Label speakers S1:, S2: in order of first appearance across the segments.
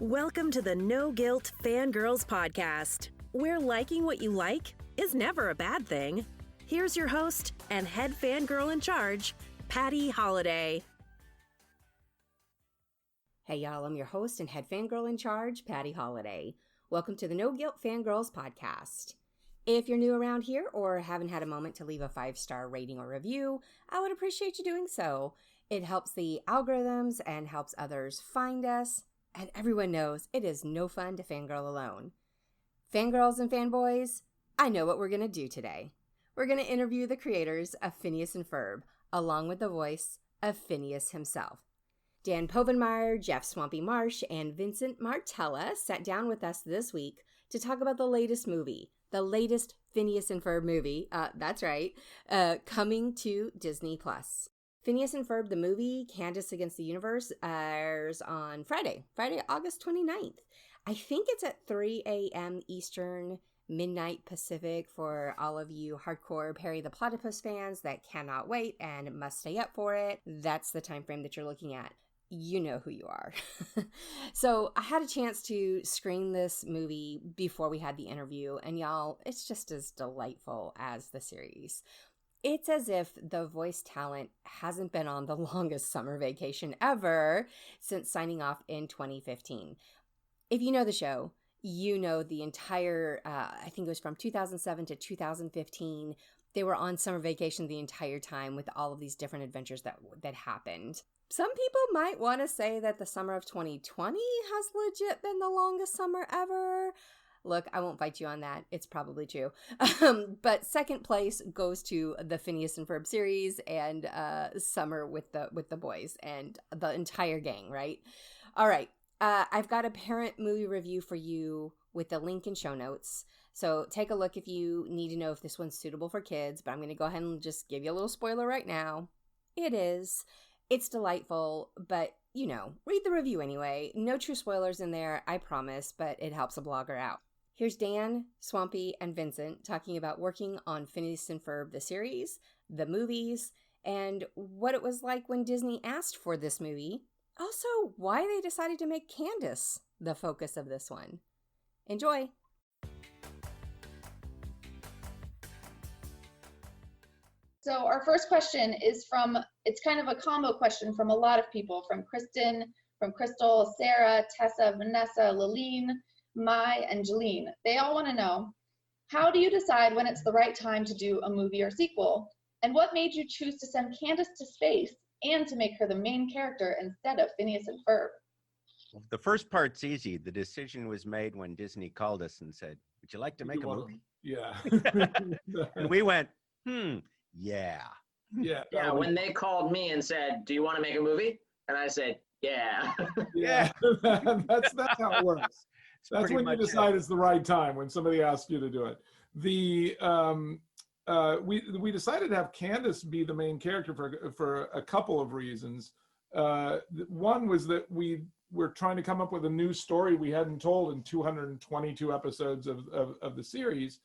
S1: Welcome to the No Guilt Fangirls podcast, where liking what you like is never a bad thing. Here's your host and head fangirl in charge, Patty Holiday.
S2: Hey y'all, I'm your host and head fangirl in charge, Patty Holiday. Welcome to the No Guilt Fangirls podcast. If you're new around here or haven't had a moment to leave a 5-star rating or review, I would appreciate you doing so. It helps the algorithms and helps others find us. And everyone knows it is no fun to fangirl alone. Fangirls and fanboys, I know what we're going to do today. We're going to interview the creators of Phineas and Ferb, along with the voice of Phineas himself. Dan Povenmire, Jeff Swampy Marsh, and Vincent Martella sat down with us this week to talk about the latest movie, the latest Phineas and Ferb movie, that's right, coming to Disney+. Phineas and Ferb, the movie, Candace Against the Universe, airs on Friday, August 29th. I think it's at 3 a.m. Eastern, midnight Pacific for all of you hardcore Perry the Platypus fans that cannot wait and must stay up for it. That's the time frame that you're looking at. You know who you are. So I had a chance to screen this movie before we had the interview, and y'all, it's just as delightful as the series. It's as if the voice talent hasn't been on the longest summer vacation ever since signing off in 2015. If you know the show, you know the entire, I think it was from 2007 to 2015. They were on summer vacation the entire time with all of these different adventures that happened. Some people might want to say that the summer of 2020 has legit been the longest summer ever. Look, I won't fight you on that. It's probably true. But second place goes to the Phineas and Ferb series and Summer with the boys and the entire gang, right? All right. I've got a parent movie review for you with the link in show notes. So take a look if you need to know if this one's suitable for kids. But I'm going to go ahead and just give you a little spoiler right now. It is. It's delightful, but you know, read the review anyway. No true spoilers in there, I promise, but it helps a blogger out. Here's Dan, Swampy, and Vincent talking about working on Phineas and Ferb, the series, the movies, and what it was like when Disney asked for this movie. Also, why they decided to make Candace the focus of this one. Enjoy!
S3: So our first question is it's kind of a combo question from a lot of people, from Kristen, from Crystal, Sarah, Tessa, Vanessa, Laline, Mai, and Jeline. They all want to know, how do you decide when it's the right time to do a movie or sequel? And what made you choose to send Candace to space and to make her the main character instead of Phineas and Ferb?
S4: Well, the first part's easy. The decision was made when Disney called us and said, would you like to make a movie?
S5: Yeah.
S4: And we went, yeah.
S6: Yeah, when they called me and said, do you want to make a movie? And I said, yeah.
S5: Yeah. That's how it works. That's when you decide it's the right time, when somebody asks you to do it. We decided to have Candace be the main character for a couple of reasons. One was that we were trying to come up with a new story we hadn't told in 222 episodes of the series.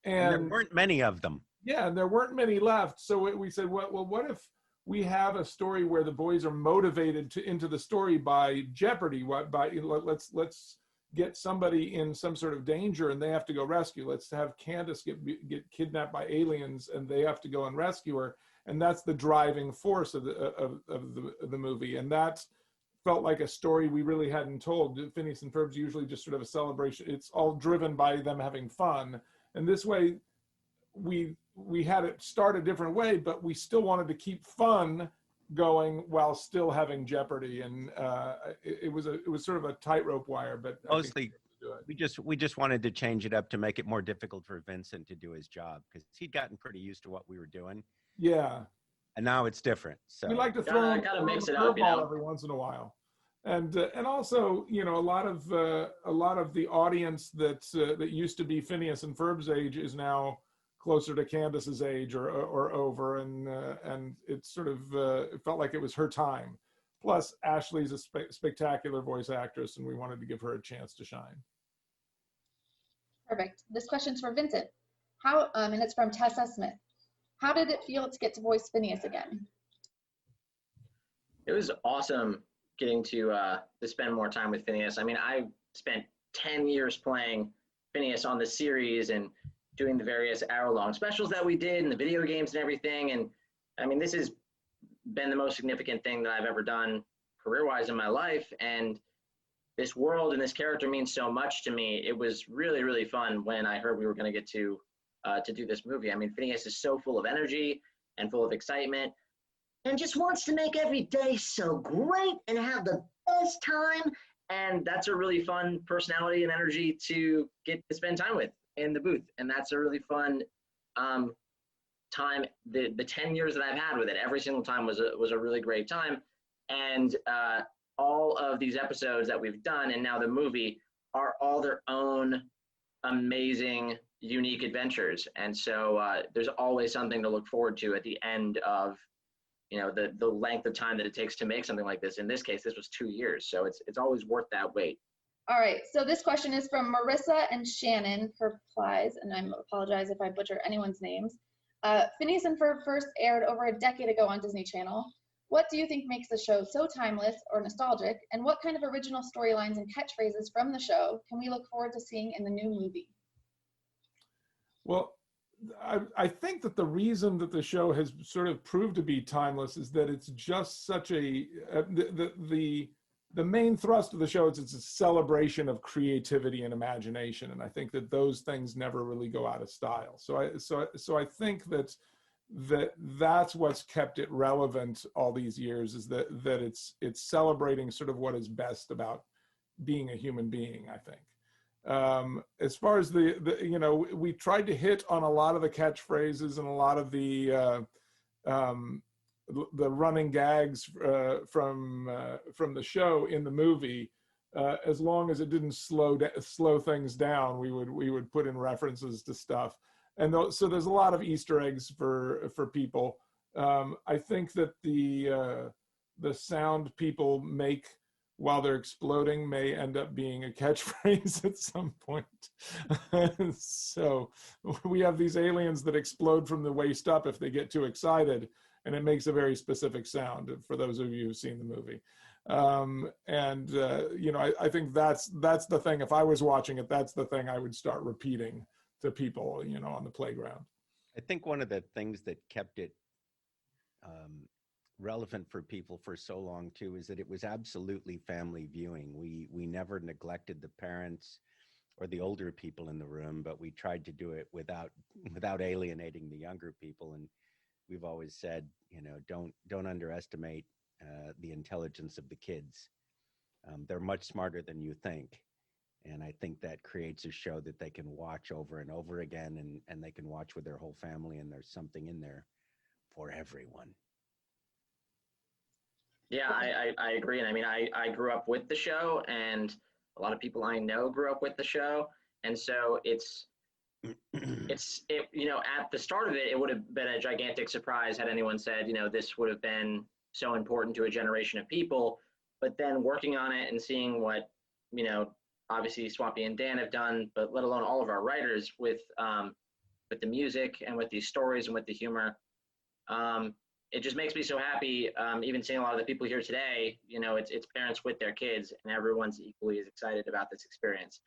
S4: And there weren't many of them. Yeah,
S5: and there weren't many left. So we said, well, what if we have a story where the boys are motivated into the story by jeopardy? Let's get somebody in some sort of danger and they have to go rescue. Let's have Candace get kidnapped by aliens and they have to go and rescue her. And that's the driving force of the movie. And that felt like a story we really hadn't told. Phineas and Ferb's usually just sort of a celebration. It's all driven by them having fun. And this way, we had it start a different way, but we still wanted to keep fun going while still having jeopardy, and it was sort of a tightrope wire. But
S4: mostly, we just wanted to change it up to make it more difficult for Vincent to do his job because he'd gotten pretty used to what we were doing.
S5: Yeah,
S4: and now it's different. So
S5: we like to throw
S6: gotta mix it up,
S5: every once in a while, and also a lot of the audience that used to be Phineas and Ferb's age is now closer to Candace's age or over, and it sort of it felt like it was her time. Plus, Ashley's a spectacular voice actress, and we wanted to give her a chance to shine.
S3: Perfect. This question's for Vincent. And it's from Tessa Smith. How did it feel to get to voice Phineas again?
S6: It was awesome getting to spend more time with Phineas. I mean, I spent 10 years playing Phineas on the series and doing the various hour-long specials that we did and the video games and everything. And I mean, this has been the most significant thing that I've ever done career-wise in my life. And this world and this character means so much to me. It was really, really fun when I heard we were going to get to do this movie. I mean, Phineas is so full of energy and full of excitement and just wants to make every day so great and have the best time. And that's a really fun personality and energy to get to spend time with in the booth. And that's a really fun time. The 10 years that I've had with it, every single time was a really great time. And all of these episodes that we've done and now the movie are all their own amazing, unique adventures. And so there's always something to look forward to at the end of, you know, the length of time that it takes to make something like this. In this case, this was 2 years. So it's always worth that wait.
S3: All right, so this question is from Marissa and Shannon Replies, and I apologize if I butcher anyone's names. Phineas and Ferb first aired over a decade ago on Disney Channel. What do you think makes the show so timeless or nostalgic, and what kind of original storylines and catchphrases from the show can we look forward to seeing in the new movie?
S5: Well, I think that the reason that the show has sort of proved to be timeless is that it's just such a the main thrust of the show is it's a celebration of creativity and imagination, and I think that those things never really go out of style. So I think that's what's kept it relevant all these years, is that it's celebrating sort of what is best about being a human being, I think. As far as the you know, we tried to hit on a lot of the catchphrases and a lot of the running gags from the show in the movie. As long as it didn't slow things down, we would put in references to stuff. And so there's a lot of Easter eggs for people. I think that the sound people make while they're exploding may end up being a catchphrase at some point. So we have these aliens that explode from the waist up if they get too excited, and it makes a very specific sound for those of you who've seen the movie. You know, I think that's the thing. If I was watching it, that's the thing I would start repeating to people, you know, on the playground.
S4: I think one of the things that kept it relevant for people for so long too is that it was absolutely family viewing. We never neglected the parents or the older people in the room, but we tried to do it without alienating the younger people. And we've always said, you know, don't underestimate the intelligence of the kids. They're much smarter than you think. And I think that creates a show that they can watch over and over again, and they can watch with their whole family, and there's something in there for everyone.
S6: Yeah, I agree. And I mean, I grew up with the show, and a lot of people I know grew up with the show. And so it's you know, at the start of it, it would have been a gigantic surprise had anyone said, you know, this would have been so important to a generation of people. But then working on it and seeing what, you know, obviously Swampy and Dan have done, but let alone all of our writers with the music and with these stories and with the humor, it just makes me so happy. Even seeing a lot of the people here today, you know, it's parents with their kids, and everyone's equally as excited about this experience.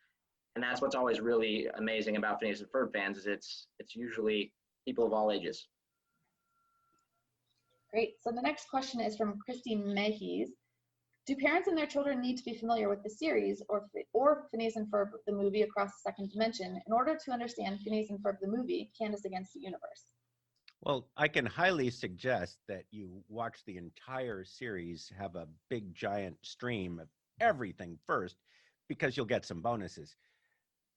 S6: And that's what's always really amazing about Phineas and Ferb fans, is it's usually people of all ages.
S3: Great. So the next question is from Christine Mehies. Do parents and their children need to be familiar with the series or Phineas and Ferb, the movie Across the Second Dimension, in order to understand Phineas and Ferb, the movie, Candace Against the Universe?
S4: Well, I can highly suggest that you watch the entire series, have a big giant stream of everything first, because you'll get some bonuses,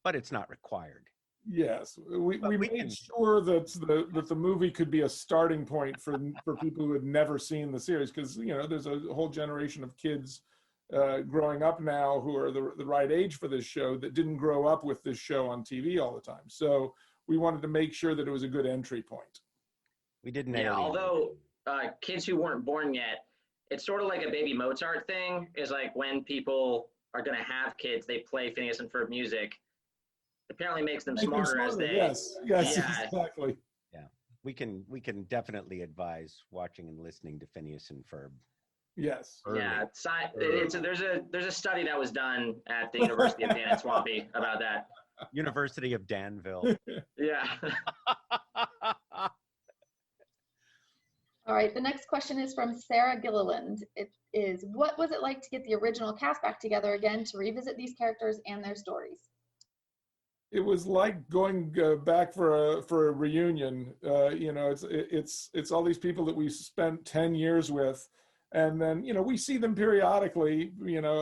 S4: but it's not required.
S5: Yes, we made sure that the movie could be a starting point for people who had never seen the series, because, you know, there's a whole generation of kids growing up now who are the right age for this show that didn't grow up with this show on TV all the time. So we wanted to make sure that it was a good entry point.
S4: We didn't.
S6: Yeah, although kids who weren't born yet, it's sort of like a baby Mozart thing. Is like when people are going to have kids, they play Phineas and Ferb music. Apparently makes them smarter as they.
S5: Yes,
S6: yeah.
S5: Exactly.
S4: Yeah, we can definitely advise watching and listening to Phineas and Ferb.
S5: Yes.
S6: Yeah, there's a study that was done at the University of Dan and Swampy about that.
S4: University of Danville.
S6: Yeah.
S3: All right, the next question is from Sarah Gilliland. It is, what was it like to get the original cast back together again to revisit these characters and their stories?
S5: It was like going back for a reunion. You know, it's all these people that we spent 10 years with, and then, you know, we see them periodically, you know,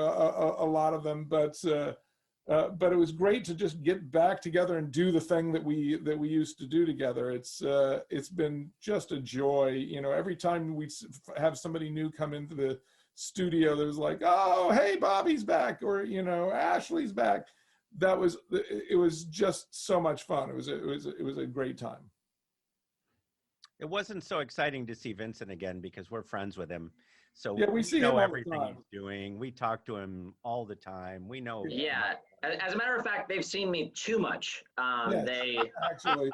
S5: a lot of them, but it was great to just get back together and do the thing that we used to do together. It's been just a joy. You know, every time we have somebody new come into the studio, there's like, oh, hey, Bobby's back, or, you know, Ashley's back. It was just so much fun. It was a great time.
S4: It wasn't so exciting to see Vincent again because we're friends with him. So
S5: yeah, we see him all
S4: everything
S5: the time.
S4: he's doing. We talk to him all the time. We know.
S6: Yeah. As a matter of fact, they've seen me too much.
S5: Yes,
S6: They
S5: actually.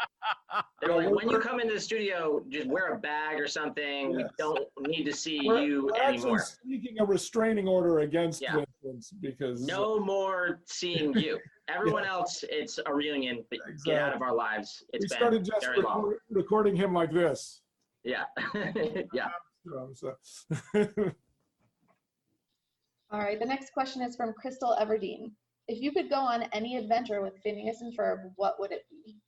S6: they're like, when you come into the studio, just wear a bag or something.
S5: Yes.
S6: We don't need to see
S5: We're
S6: you
S5: actually
S6: anymore.
S5: seeking a restraining order against
S6: Yeah.
S5: Vincent because
S6: No more seeing you. Everyone else, it's a reunion, but get out of our lives.
S5: we
S6: It's been
S5: started just
S6: very long.
S5: recording him like this.
S6: Yeah. Yeah.
S5: So,
S3: All right, the next question is from Crystal Everdeen. If you could go on any adventure with Phineas and Ferb, what would it be?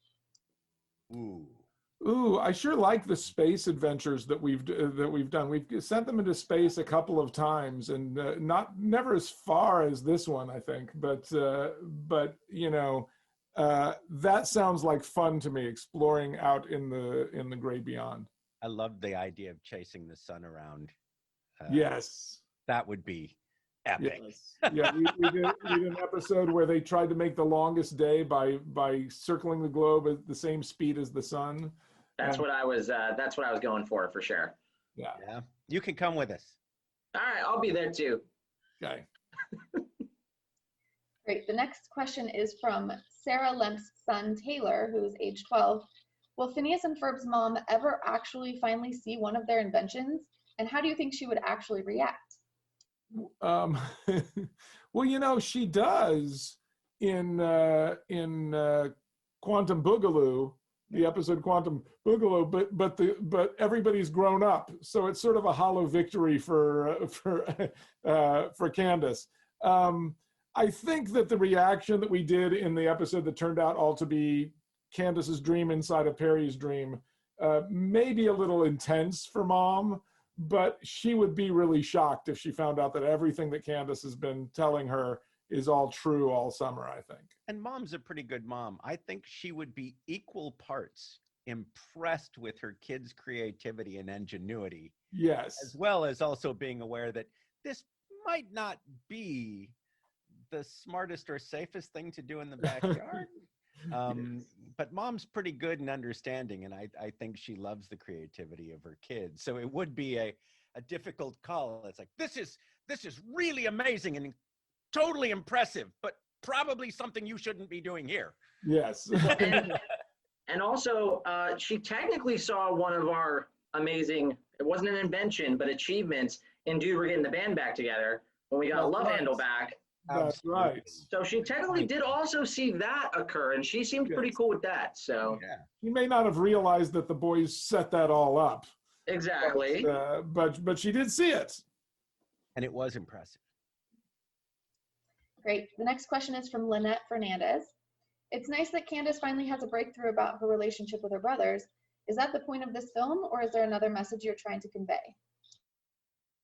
S5: Ooh, I sure like the space adventures that we've done. We've sent them into space a couple of times, and never as far as this one, I think. But you know, that sounds like fun to me, exploring out in the great beyond.
S4: I love the idea of chasing the sun around.
S5: Yes.
S4: That would be epic.
S5: Yes. Yeah, we did an episode where they tried to make the longest day by circling the globe at the same speed as the sun.
S6: That's what I was going for sure.
S5: Yeah.
S4: Yeah. You can come with us.
S6: All right, I'll be there too.
S5: Okay.
S3: Great. The next question is from Sarah Lemp's son, Taylor, who is age 12. Will Phineas and Ferb's mom ever actually finally see one of their inventions? And how do you think she would actually react?
S5: Well, you know, she does in Quantum Boogaloo, the episode Quantum Boogaloo, but everybody's grown up, so it's sort of a hollow victory for Candace. I think that the reaction that we did in the episode that turned out all to be Candace's dream inside of Perry's dream may be a little intense for Mom, but she would be really shocked if she found out that everything that Candace has been telling her is all true all summer, I think.
S4: And Mom's a pretty good mom. I think she would be equal parts impressed with her kids' creativity and ingenuity.
S5: Yes.
S4: As well as also being aware that this might not be the smartest or safest thing to do in the backyard.
S5: Yes.
S4: But Mom's pretty good in understanding, and I think she loves the creativity of her kids. So it would be a difficult call. It's like, this is really amazing and totally impressive, but probably something you shouldn't be doing here.
S5: Yes.
S6: And also, she technically saw one of our amazing, it wasn't an invention, but achievements in Dude, We're Getting the Band Back Together when we got a love handle back.
S5: That's right.
S6: So she technically did also see that occur, and she seemed pretty cool with that. So
S4: yeah,
S5: She may not have realized that the boys set that all up.
S6: exactly.
S5: But she did see it.
S4: and it was impressive.
S3: Great. The next question is from Lynette Fernandez. It's nice that Candace finally has a breakthrough about her relationship with her brothers. Is that the point of this film, or is there another message you're trying to convey?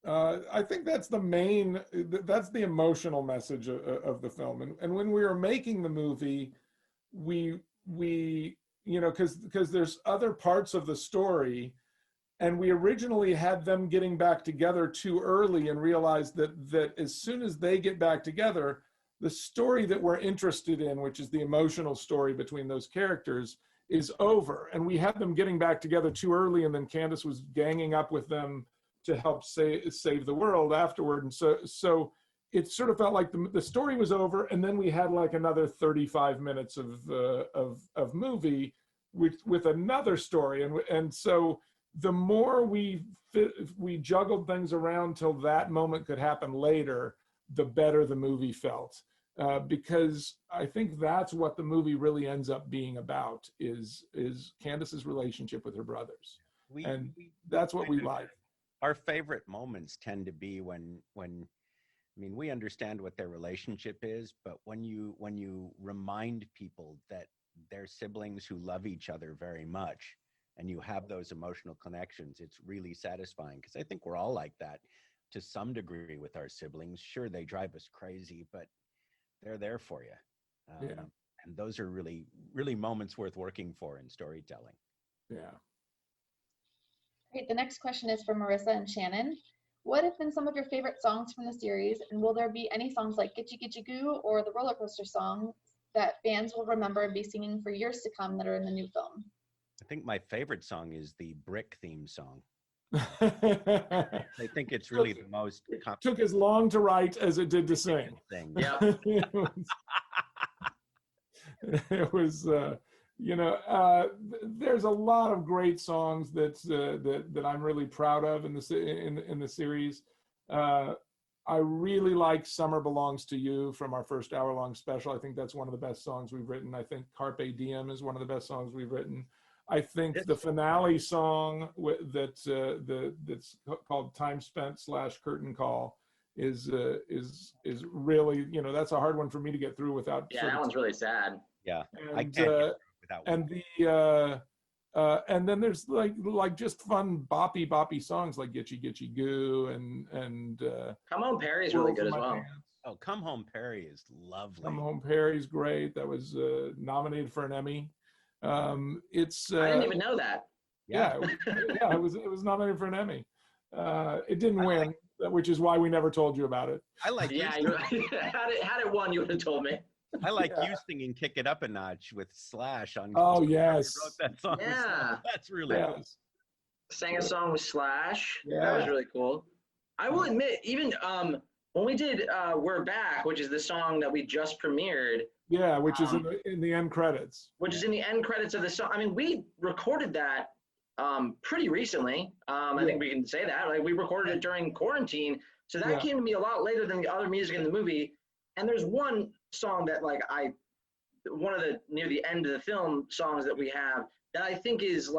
S5: I think that's that's the emotional message of the film. And when we were making the movie, we you know, because there's other parts of the story, and we originally had them getting back together too early and realized that as soon as they get back together, the story that we're interested in, which is the emotional story between those characters, is over. And we had them getting back together too early, and then Candace was ganging up with them to help save the world afterward. And so it sort of felt like the story was over, and then we had like another 35 minutes of movie with another story. And so the more we juggled things around till that moment could happen later, the better the movie felt. Because I think that's what the movie really ends up being about, is Candace's relationship with her brothers. That's what we like.
S4: Our favorite moments tend to be when I mean, we understand what their relationship is, but when you remind people that they're siblings who love each other very much, and you have those emotional connections, it's really satisfying. Because I think we're all like that to some degree with our siblings. Sure, they drive us crazy, but they're there for you. And those are really, really moments worth working for in storytelling.
S5: Yeah.
S3: Great. The next question is from Marissa and Shannon. What have been some of your favorite songs from the series, and will there be any songs like Gitchy Gitchy Goo or the roller coaster song that fans will remember and be singing for years to come that are in the new film?
S4: I think my favorite song is the Brick theme song. I think it's really the most.
S5: It took as long to write as it did to sing.
S6: Yeah.
S5: It was there's a lot of great songs that I'm really proud of in the series. I really like Summer Belongs to You from our first hour-long special. I think that's one of the best songs we've written. I think Carpe Diem is one of the best songs we've written. I think the finale song that's called Time Spent / Curtain Call is really, that's a hard one for me to get through without.
S6: Yeah, that one's really sad.
S4: Yeah,
S5: and,
S4: I can't get through without one.
S5: And then there's like just fun boppy songs like Gitchy Gitchy Goo and
S6: Come Home Perry is really good as well.
S5: Pants.
S4: Oh, Come Home Perry is lovely.
S5: Come Home Perry's great. That was nominated for an Emmy.
S6: I didn't even know that.
S5: It was nominated for an Emmy. It didn't win, which is why we never told you about it.
S4: I like.
S6: Yeah, had it won, you would have told me.
S4: I like you singing "Kick It Up a Notch" with Slash on.
S5: Oh yes,
S4: wrote that song.
S6: Yeah,
S4: that's really cool.
S6: Sang a song with Slash.
S5: Yeah.
S6: That was really cool. I will admit, even when we did "We're Back," which is the song that we just premiered.
S5: Yeah, which is in the end credits.
S6: Which is in the end credits of the song. I mean, we recorded that pretty recently. I think we can say that. Like, we recorded it during quarantine, so that came to me a lot later than the other music in the movie. And there's one song that one of the near the end of the film songs that we have that I think is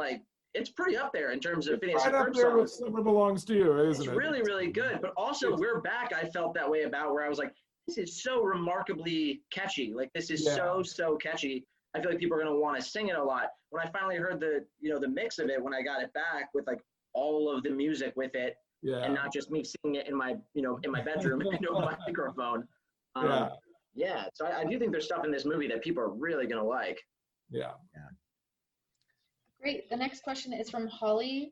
S6: it's pretty up there in terms of Phineas and Ferb songs. Right up there with
S5: Summer Belongs to You, isn't it?
S6: It's really, really good. But also, We're Back, I felt that way about, where I was like, this is so remarkably catchy. Like, this is so catchy. I feel like people are going to want to sing it a lot. When I finally heard the mix of it, when I got it back with all of the music with it, and not just me singing it in my bedroom into a microphone. So I do think there's stuff in this movie that people are really going to like.
S5: Yeah.
S3: Great. The next question is from Holly.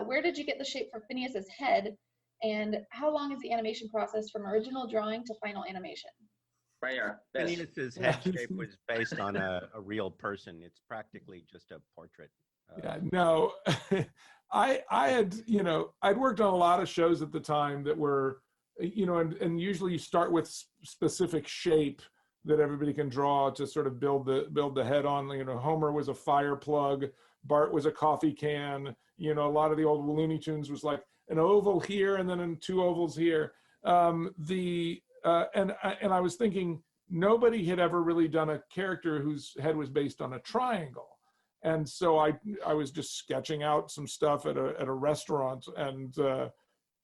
S3: Where did you get the shape for Phineas's head? And how long is the animation process from original drawing to final animation?
S6: Right here.
S4: Phineas's head shape was based on a real person. It's practically just a portrait.
S5: I had, I'd worked on a lot of shows at the time that were, and usually you start with specific shape that everybody can draw to sort of build the head on. Homer was a fire plug, Bart was a coffee can. A lot of the old Looney Tunes was like an oval here and then two ovals here. And I was thinking nobody had ever really done a character whose head was based on a triangle. And so I was just sketching out some stuff at a restaurant, and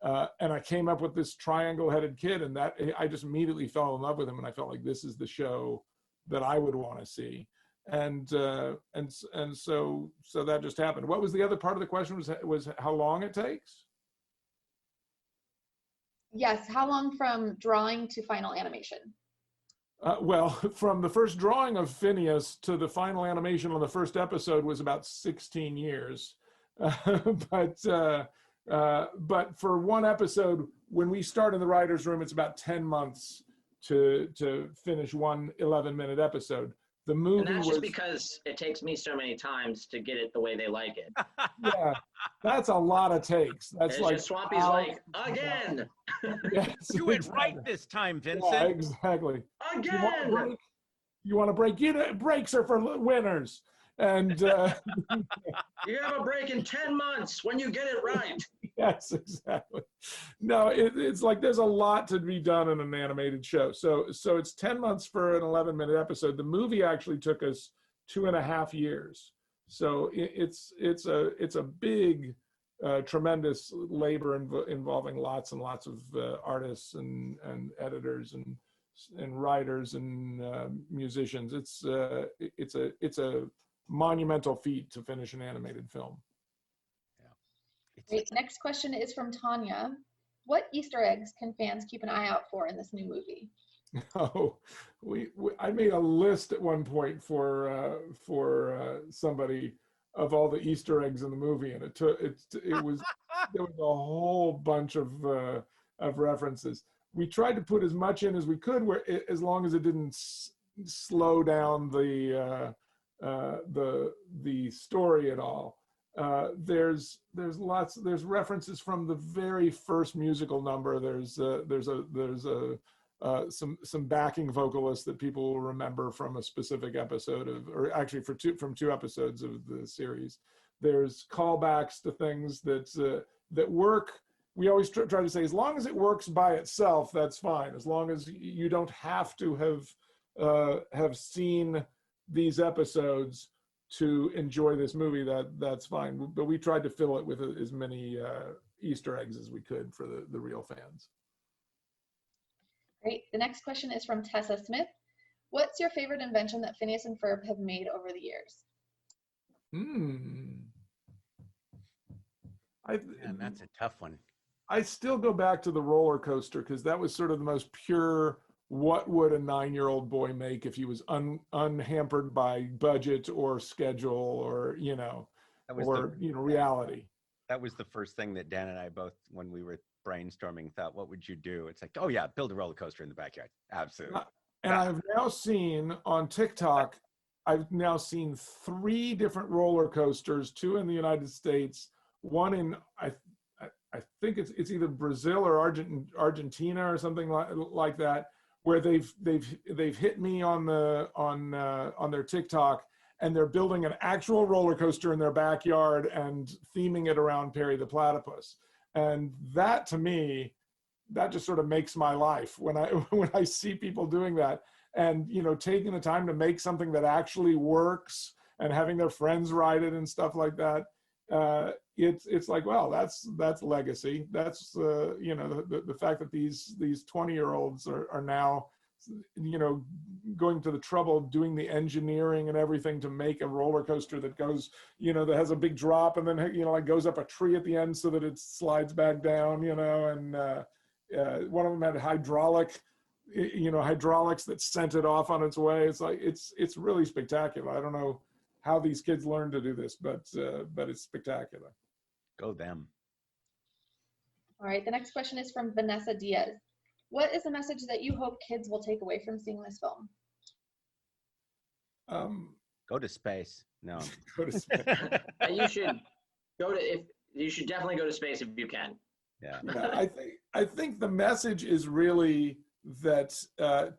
S5: I came up with this triangle-headed kid, and that I just immediately fell in love with him, and I felt like this is the show that I would want to see, and so that just happened. What was the other part of the question? Was how long it takes?
S3: Yes, how long from drawing to final animation?
S5: Well, from the first drawing of Phineas to the final animation on the first episode was about 16 years. But for one episode, when we start in the writer's room, it's about 10 months to finish one 11-minute episode. The movie
S6: and that's just because it takes me so many times to get it the way they like it.
S5: Yeah, that's a lot of takes. That's like
S6: Swampy's like, again.
S5: Yes,
S4: Do it right this time, Vincent.
S5: Yeah, exactly.
S6: Again.
S5: You want to break? Breaks are for winners. And
S6: You have a break in 10 months when you get it right.
S5: yes, exactly. No, it's like there's a lot to be done in an animated show. So it's 10 months for an 11-minute episode. The movie actually took us 2.5 years. So it's a big, tremendous labor involving lots and lots of artists and editors and writers and musicians. It's a monumental feat to finish an animated film.
S3: Great. Next question is from Tanya. What Easter eggs can fans keep an eye out for in this new movie?
S5: Oh, I made a list at one point for somebody of all the Easter eggs in the movie, and there was a whole bunch of references. We tried to put as much in as we could, as long as it didn't slow down the story at all. There's references from the very first musical number. There's some backing vocalists that people will remember from a specific episode or actually from two episodes of the series. There's callbacks to things that work. We always try to say, as long as it works by itself, that's fine. As long as you don't have to have seen these episodes to enjoy this movie, that's fine. But we tried to fill it with as many Easter eggs as we could for the real fans.
S3: Great. The next question is from Tessa Smith. What's your favorite invention that Phineas and Ferb have made over the years?
S4: And that's a tough one.
S5: I still go back to the roller coaster because that was sort of the most pure, what would a 9-year-old boy make if he was unhampered by budget or schedule or, reality.
S4: That was the first thing that Dan and I both, when we were brainstorming, thought, what would you do? It's like, oh yeah, build a roller coaster in the backyard. Absolutely.
S5: And I've now seen on TikTok, I've now seen 3 different roller coasters, 2 in the United States, one in, I think it's either Brazil or Argentina or something like that, where they've hit me on their TikTok, and they're building an actual roller coaster in their backyard and theming it around Perry the Platypus. And that, to me, that just sort of makes my life when I see people doing that, and taking the time to make something that actually works and having their friends ride it and stuff like that. It's like, well, that's legacy. That's the fact that these 20-year-olds are now going to the trouble of doing the engineering and everything to make a roller coaster that goes, that has a big drop and then like goes up a tree at the end so that it slides back down, and one of them had hydraulics that sent it off on its way. It's like it's really spectacular. I don't know how these kids learn to do this, but it's spectacular.
S4: Go them.
S3: All right, the next question is from Vanessa Diaz. What is a message that you hope kids will take away from seeing this film?
S4: Go to space. No.
S5: Go to space.
S6: You should definitely go to space if you can.
S4: Yeah.
S5: I think the message is really that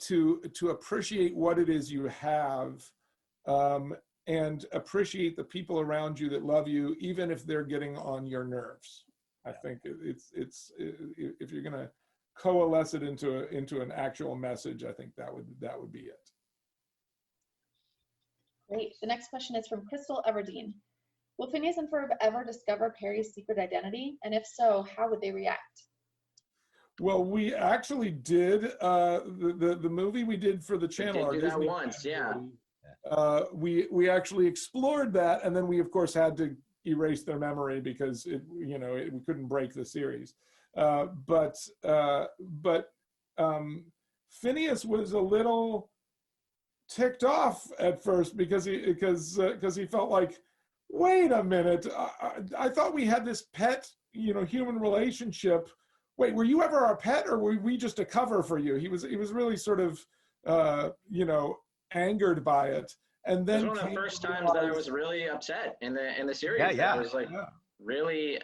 S5: to appreciate what it is you have, and appreciate the people around you that love you, even if they're getting on your nerves. I think it's if you're going to coalesce it into an actual message, I think that would be it.
S3: Great. The next question is from Crystal Everdeen. Will Phineas and Ferb ever discover Perry's secret identity? And if so, how would they react?
S5: Well, we actually did the movie we did for the channel.
S6: We did do that once, yeah.
S5: We actually explored that, and then we of course had to erase their memory because we couldn't break the series. But Phineas was a little ticked off at first because he felt like, wait a minute, I thought we had this pet human relationship. Wait, were you ever our pet, or were we just a cover for you? He was really sort of angered by it. And then
S6: it was one of the first times that I was really upset in the series.
S4: Yeah.
S6: I was like really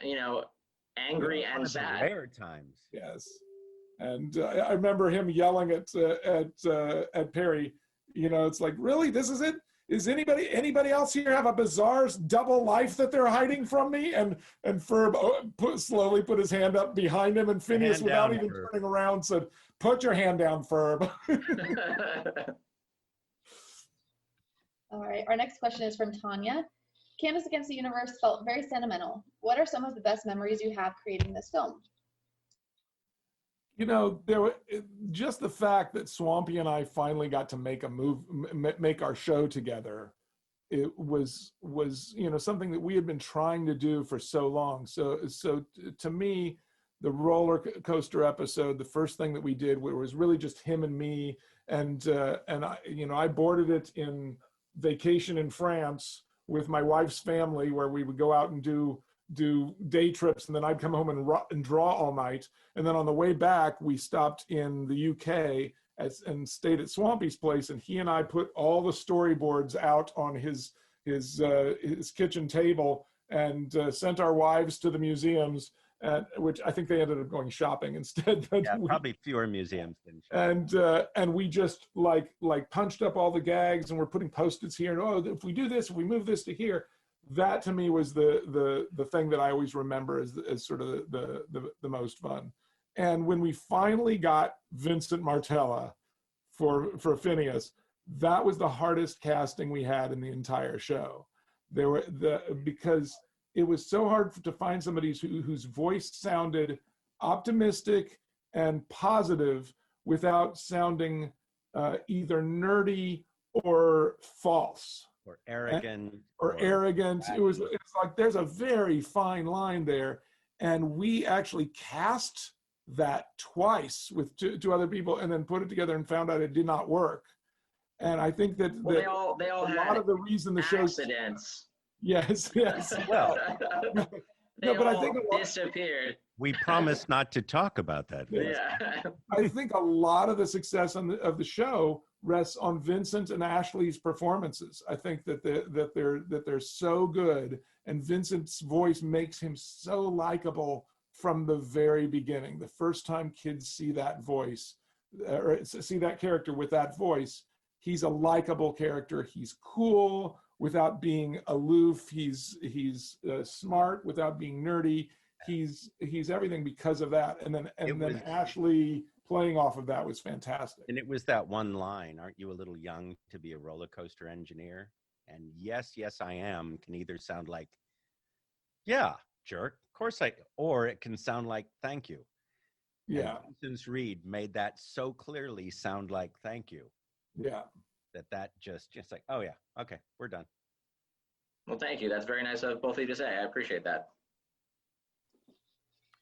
S6: angry and sad.
S4: Rare times.
S5: Yes, and I remember him yelling at Perry. It's like, really, this is it? is anybody else here have a bizarre double life that they're hiding from me? And Ferb slowly put his hand up behind him, and Phineas, without even turning around, said, "Put your hand down, Ferb."
S3: All right, our next question is from Tanya. Candace Against the Universe felt very sentimental. What are some of the best memories you have creating this film?
S5: You know, just the fact that Swampy and I finally got to make our show together. It was something that we had been trying to do for so long. So to me, the roller coaster episode, the first thing that we did, was really just him and me, and I boarded it in vacation in France with my wife's family, where we would go out and do day trips, and then I'd come home and draw all night. And then on the way back, we stopped in the UK and stayed at Swampy's place, and he and I put all the storyboards out on his kitchen table and sent our wives to the museums, which I think they ended up going shopping instead.
S4: Yeah, probably fewer museums than shopping.
S5: And we just like punched up all the gags, and we're putting Post-its here, and if we do this, if we move this to here. That to me was the thing that I always remember as sort of the most fun. And when we finally got Vincent Martella for Phineas, that was the hardest casting we had in the entire show. Because it was so hard to find somebody whose voice sounded optimistic and positive without sounding either nerdy or false.
S4: Or arrogant.
S5: Or arrogant. It's like there's a very fine line there. And we actually cast that twice with two other people, and then put it together and found out it did not work. And I think that,
S6: they all
S5: a
S6: had
S5: lot of the reason the show
S6: accidents.
S5: Yes.
S4: Well,
S6: I think disappeared.
S4: We promised not to talk about that.
S6: Yeah.
S5: I think a lot of the success of the show rests on Vincent and Ashley's performances. I think that they're so good, and Vincent's voice makes him so likable from the very beginning. The first time kids see that voice, or see that character with that voice, he's a likable character. He's cool without being aloof. He's smart without being nerdy. He's everything because of that. And then Ashley playing off of that was fantastic.
S4: And it was that one line, "Aren't you a little young to be a roller coaster engineer?" And yes, I am can either sound like, "Yeah, jerk, of course or it can sound like, "Thank you."
S5: Yeah.
S4: And Vincent Reed made that so clearly sound like "thank you."
S5: Yeah.
S4: That just like, "Oh yeah, okay, we're done."
S6: Well, thank you. That's very nice of both of you to say. I appreciate that.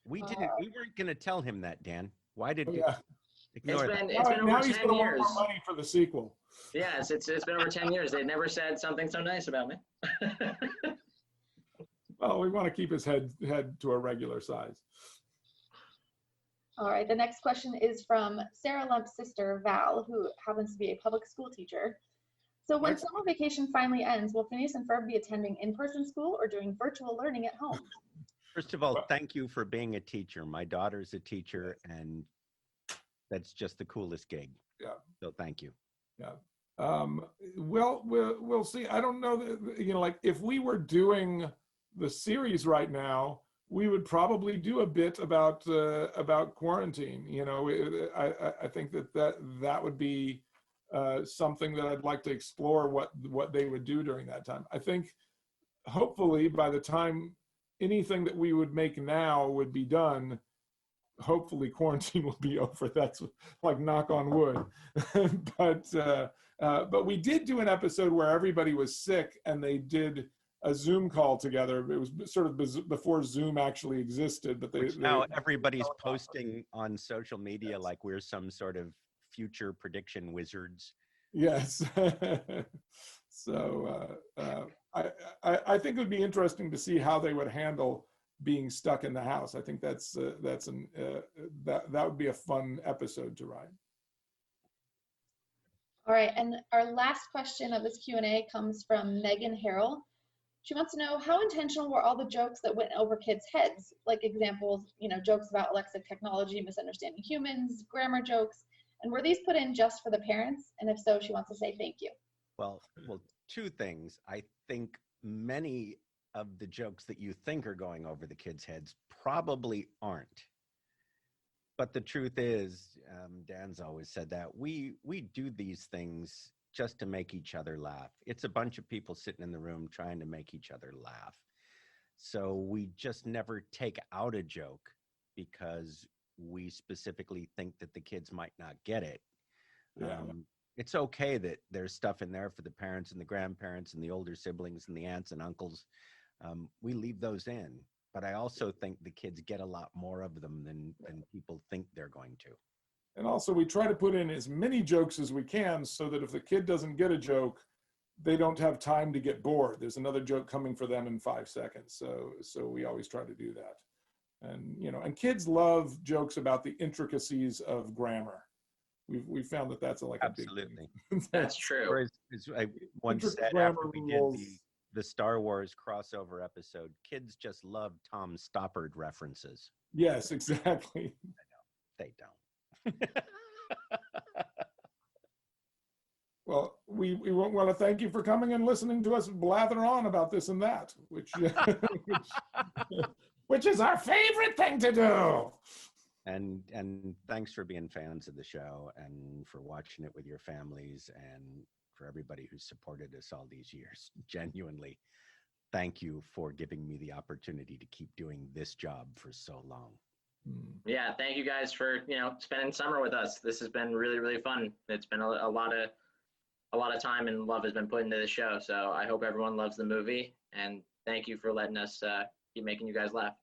S4: We weren't going to tell him that, Dan. Why did you
S6: It's
S4: ignore
S6: been
S4: that?
S6: over
S5: now he's
S6: 10
S5: going to
S6: years.
S5: want more money for the sequel.
S6: Yes, it's been over 10 years. They've never said something so nice about me.
S5: Well, we want to keep his head to a regular size.
S3: All right, the next question is from Sarah Lump's sister, Val, who happens to be a public school teacher. So when summer vacation finally ends, will Phineas and Ferb be attending in-person school or doing virtual learning at home?
S4: First of all, thank you for being a teacher. My daughter's a teacher, and that's just the coolest gig.
S5: Yeah.
S4: So thank you.
S5: Yeah. Well, we'll see. I don't know that, like if we were doing the series right now, we would probably do a bit about quarantine. I think that would be something that I'd like to explore what they would do during that time. I think hopefully by the time anything that we would make now would be done, hopefully quarantine will be over. That's like knock on wood. But we did do an episode where everybody was sick and they did a Zoom call together. It was sort of before Zoom actually existed, but
S4: now everybody's posting on social media like we're some sort of future prediction wizards.
S5: Yes. So I think it would be interesting to see how they would handle being stuck in the house. I think that would be a fun episode to write.
S3: All right, and our last question of this Q&A comes from Megan Harrell. She wants to know, how intentional were all the jokes that went over kids' heads? Like examples, jokes about Alexa technology, misunderstanding humans, grammar jokes. And were these put in just for the parents? And if so, she wants to say thank you.
S4: Well, two things. I think many of the jokes that you think are going over the kids' heads probably aren't. But the truth is, Dan's always said that we do these things just to make each other laugh. It's a bunch of people sitting in the room trying to make each other laugh. So we just never take out a joke because we specifically think that the kids might not get it.
S5: Yeah.
S4: It's okay that there's stuff in there for the parents and the grandparents and the older siblings and the aunts and uncles. We leave those in. But I also think the kids get a lot more of them than people think they're going to.
S5: And also we try to put in as many jokes as we can so that if the kid doesn't get a joke, they don't have time to get bored. There's another joke coming for them in 5 seconds. So we always try to do that. And, you know, and kids love jokes about the intricacies of grammar. We've found that that's like
S4: Absolutely.
S5: A big thing.
S6: That's true.
S4: Or as I once said after we did the Star Wars crossover episode, kids just love Tom Stoppard references.
S5: Yes, exactly.
S4: I know. They don't.
S5: Well, we want to thank you for coming and listening to us blather on about this and that, which which is our favorite thing to do.
S4: And thanks for being fans of the show and for watching it with your families and for everybody who's supported us all these years. Genuinely, thank you for giving me the opportunity to keep doing this job for so long.
S6: Yeah, thank you guys for, you know, spending summer with us. This has been really, really fun. It's been a lot of time and love has been put into the show. So I hope everyone loves the movie, and thank you for letting us keep making you guys laugh.